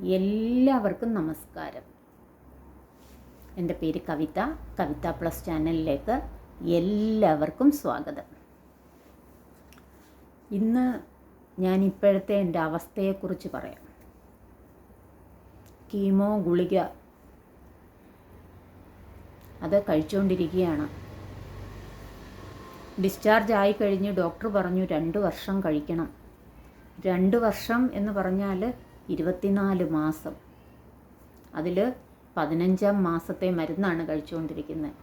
എല്ലാവർക്കും നമസ്കാരം. എൻ്റെ പേര് കവിത. കവിത പ്ലസ് ചാനലിലേക്ക് എല്ലാവർക്കും സ്വാഗതം. ഇന്ന് ഞാൻ ഇപ്പോഴത്തെ എൻ്റെ അവസ്ഥയെക്കുറിച്ച് പറയാം. കീമോ ഗുളിക അത് കഴിച്ചുകൊണ്ടിരിക്കുകയാണ്. ഡിസ്ചാർജ് ആയിക്കഴിഞ്ഞ് ഡോക്ടർ പറഞ്ഞു 2 വർഷം കഴിക്കണം. 2 വർഷം എന്ന് പറഞ്ഞാൽ 24 മാസം. അതിൽ 15ാം മാസത്തെ മരുന്നാണ് കഴിച്ചുകൊണ്ടിരിക്കുന്നത്.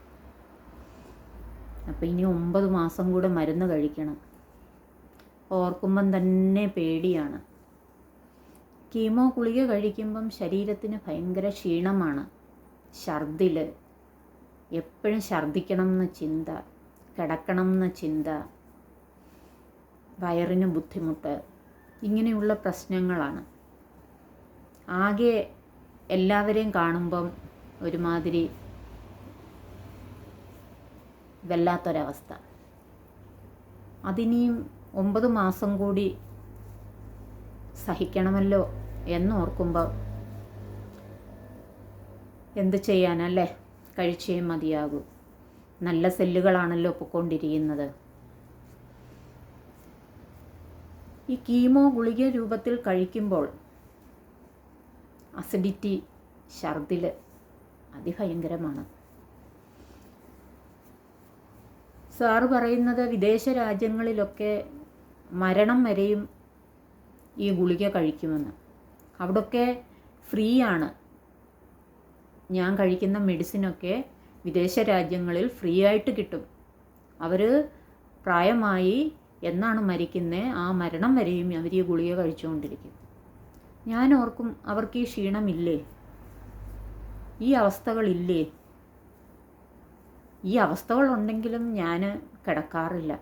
അപ്പോൾ ഇനി 9 മാസം കൂടെ മരുന്ന് കഴിക്കണം. ഓർക്കുമ്പം തന്നെ പേടിയാണ്. കീമോ ഗുളിക കഴിക്കുമ്പം ശരീരത്തിന് ഭയങ്കര ക്ഷീണമാണ്. ഛർദിൽ, എപ്പോഴും ഛർദിക്കണം എന്ന ചിന്ത, കിടക്കണം എന്ന ചിന്ത, വയറിന് ബുദ്ധിമുട്ട്, ഇങ്ങനെയുള്ള പ്രശ്നങ്ങളാണ്. ആകെ എല്ലാവരെയും കാണുമ്പം ഒരുമാതിരി വല്ലാത്തൊരവസ്ഥ. അതിനിയും 9 മാസം കൂടി സഹിക്കണമല്ലോ എന്നോർക്കുമ്പോൾ എന്ത് ചെയ്യാനല്ലേ, കഴിച്ചേ മതിയാകൂ. നല്ല സെല്ലുകളാണല്ലോ പൊയ്ക്കൊണ്ടിരിക്കുന്നത്. ഈ കീമോ ഗുളിക രൂപത്തിൽ കഴിക്കുമ്പോൾ അസിഡിറ്റി, ഛർദിൽ അതിഭയങ്കരമാണ്. സാറ് പറയുന്നത് വിദേശ രാജ്യങ്ങളിലൊക്കെ മരണം വരെയും ഈ ഗുളിക കഴിക്കുമെന്ന്. അവിടൊക്കെ ഫ്രീ ആണ്. ഞാൻ കഴിക്കുന്ന മെഡിസിനൊക്കെ വിദേശ രാജ്യങ്ങളിൽ ഫ്രീ ആയിട്ട് കിട്ടും. അവർ പ്രായമായി എന്നാണ് മരിക്കുന്നത്, ആ മരണം വരെയും അവർ ഈ ഗുളിക കഴിച്ചുകൊണ്ടിരിക്കും. ഞാൻ ഓർക്കും, അവർക്ക് ഈ ക്ഷീണമില്ലേ, ഈ അവസ്ഥകളില്ലേ? ഈ അവസ്ഥകളുണ്ടെങ്കിലും ഞാൻ കിടക്കാറില്ല.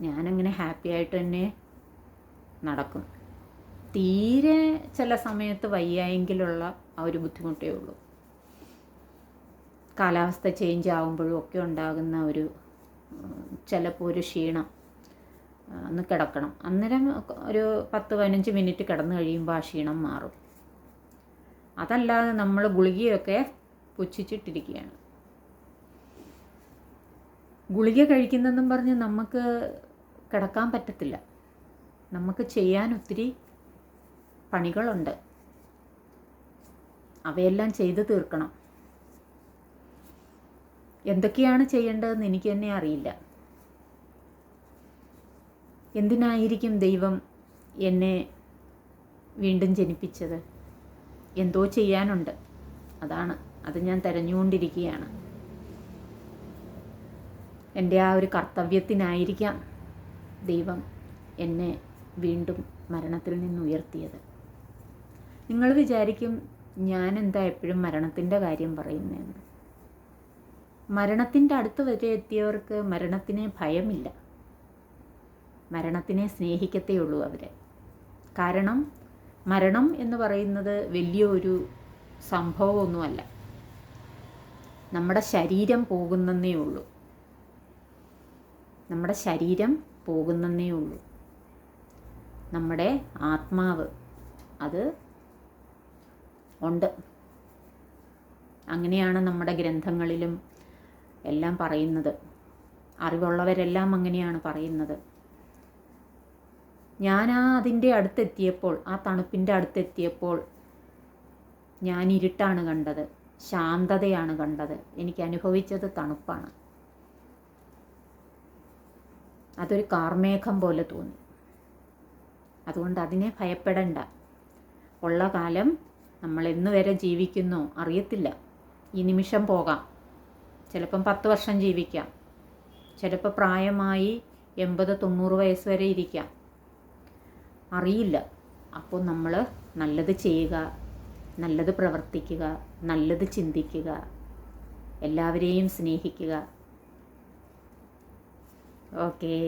ഞാനങ്ങനെ ഹാപ്പി ആയിട്ട് തന്നെ നടക്കും. തീരെ ചില സമയത്ത് വയ്യായെങ്കിലുള്ള ആ ഒരു ബുദ്ധിമുട്ടേ ഉള്ളൂ. കാലാവസ്ഥ ചേഞ്ച് ആകുമ്പോഴും ഒക്കെ ഉണ്ടാകുന്ന ഒരു ചിലപ്പോൾ ഒരു ക്ഷീണം, ഒന്ന് കിടക്കണം. അന്നേരം ഒരു 10-15 മിനിറ്റ് കിടന്നു കഴിയുമ്പോൾ ആ ക്ഷീണം മാറും. അതല്ലാതെ നമ്മൾ ഗുളികയൊക്കെ പുച്ഛിച്ചിട്ടിരിക്കുകയാണ്. ഗുളിക കഴിക്കുന്നെന്നും പറഞ്ഞ് നമുക്ക് കിടക്കാൻ പറ്റത്തില്ല. നമുക്ക് ചെയ്യാൻ ഒത്തിരി പണികളുണ്ട്. അവയെല്ലാം ചെയ്തു തീർക്കണം. എന്തൊക്കെയാണ് ചെയ്യേണ്ടതെന്ന് എനിക്ക് തന്നെ അറിയില്ല. എന്തിനായിരിക്കും ദൈവം എന്നെ വീണ്ടും ജനിപ്പിച്ചത്? എന്തോ ചെയ്യാനുണ്ട്. അത് ഞാൻ തിരഞ്ഞുകൊണ്ടിരിക്കുകയാണ്. എൻ്റെ ആ ഒരു കർത്തവ്യത്തിനായിരിക്കാം ദൈവം എന്നെ വീണ്ടും മരണത്തിൽ നിന്ന് ഉയർത്തിയത്. നിങ്ങൾ വിചാരിക്കും ഞാൻ എന്താ എപ്പോഴും മരണത്തിൻ്റെ കാര്യം പറയുന്നതെന്ന്. മരണത്തിൻ്റെ അടുത്ത് വരെ എത്തിയവർക്ക് മരണത്തിന് ഭയമില്ല. മരണത്തിനെ സ്നേഹിക്കത്തേ ഉള്ളൂ അവർ. കാരണം മരണം എന്ന് പറയുന്നത് വലിയൊരു സംഭവമൊന്നുമല്ല. നമ്മുടെ ശരീരം പോകുന്നേ ഉള്ളൂ. നമ്മുടെ ശരീരം പോകുന്നേ ഉള്ളൂ. നമ്മുടെ ആത്മാവ് അത് ഉണ്ട്. അങ്ങനെയാണ് നമ്മുടെ ഗ്രന്ഥങ്ങളിലും എല്ലാം പറയുന്നത്. അറിവുള്ളവരെല്ലാം അങ്ങനെയാണ് പറയുന്നത്. ഞാൻ അതിൻ്റെ അടുത്തെത്തിയപ്പോൾ, ആ തണുപ്പിൻ്റെ അടുത്തെത്തിയപ്പോൾ ഞാൻ ഇരുട്ടാണ് കണ്ടത്, ശാന്തതയാണ് കണ്ടത്. എനിക്ക് അനുഭവിച്ചത് തണുപ്പാണ്. അതൊരു കാർമേഘം പോലെ തോന്നി. അതുകൊണ്ട് അതിനെ ഭയപ്പെടണ്ട. ഉള്ള കാലം നമ്മൾ എന്ന് വരെ ജീവിക്കുന്നോ അറിയത്തില്ല. ഈ നിമിഷം പോകാം. ചിലപ്പം 10 വർഷം ജീവിക്കാം. ചിലപ്പോൾ പ്രായമായി 80-90 വയസ്സ് വരെ ഇരിക്കാം. അറിയില്ല. അപ്പോൾ നമ്മൾ നല്ലത് ചെയ്യുക, നല്ലത് പ്രവർത്തിക്കുക, നല്ലത് ചിന്തിക്കുക, എല്ലാവരെയും സ്നേഹിക്കുക. ഓക്കേ.